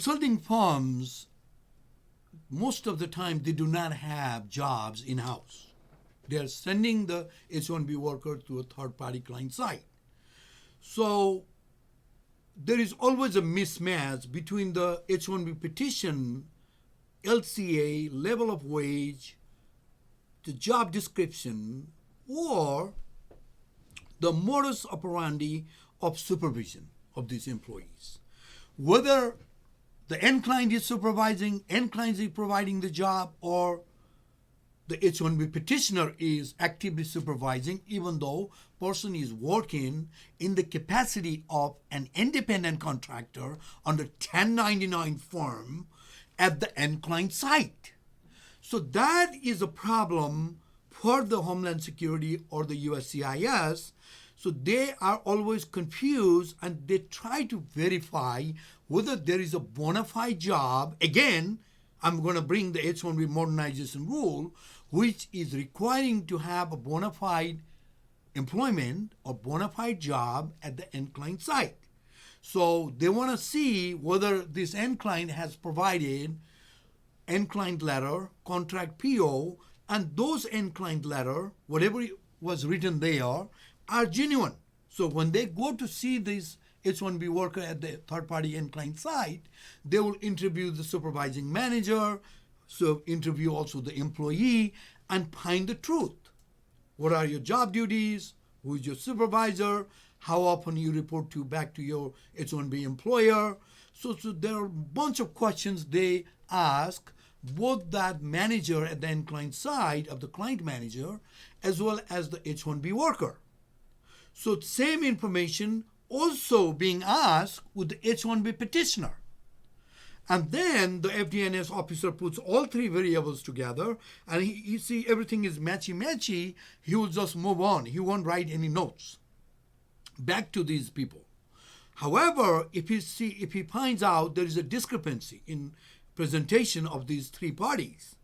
consulting firms, most of the time, they do not have jobs in-house. They are sending the H-1B worker to a third-party client site. So there is always a mismatch between the H-1B petition, LCA, level of wage, the job description, or the modus operandi of supervision of these employees. Whether the end client is supervising, end client is providing the job, or the H-1B petitioner is actively supervising, even though person is working in the capacity of an independent contractor under 1099 firm at the end client site. So that is a problem for the Homeland Security or the USCIS. So they are always confused and they try to verify whether there is a bona fide job. Again, I'm going to bring the H-1B modernization rule, which is requiring to have a bona fide employment or bona fide job at the end client site. So they want to see whether this end client has provided end client letter, contract PO, and those end client letter, whatever was written there, are genuine. So when they go to see this H-1B worker at the third-party end client site, they will interview the supervising manager, so interview also the employee, and find the truth. What are your job duties? Who is your supervisor? How often you report back to your H-1B employer? So there are a bunch of questions they ask both that manager at the end client side of the client manager as well as the H-1B worker. So same information also being asked with the H-1B petitioner. And then the FDNS officer puts all three variables together and he see everything is matchy-matchy, he will just move on. He won't write any notes back to these people. However, if he finds out there is a discrepancy in presentation of these three parties,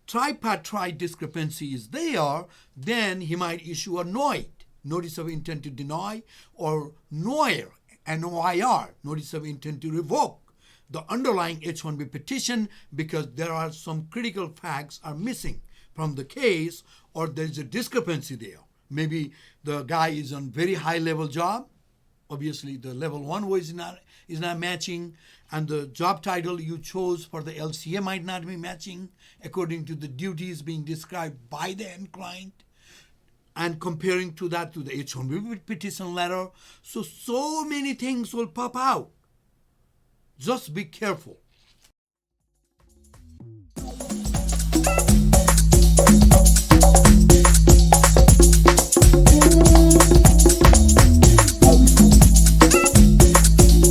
tripartite discrepancy is there, then he might issue a NOID, notice of intent to deny, or NOIR, N-O-I-R, notice of intent to revoke the underlying H-1B petition because there are some critical facts are missing from the case or there is a discrepancy there. Maybe the guy is on very high level job. Obviously, the level 1 wage is not matching, and the job title you chose for the LCA might not be matching according to the duties being described by the end client, and comparing to that to the H-1B petition letter. So many things will pop out. Just be careful.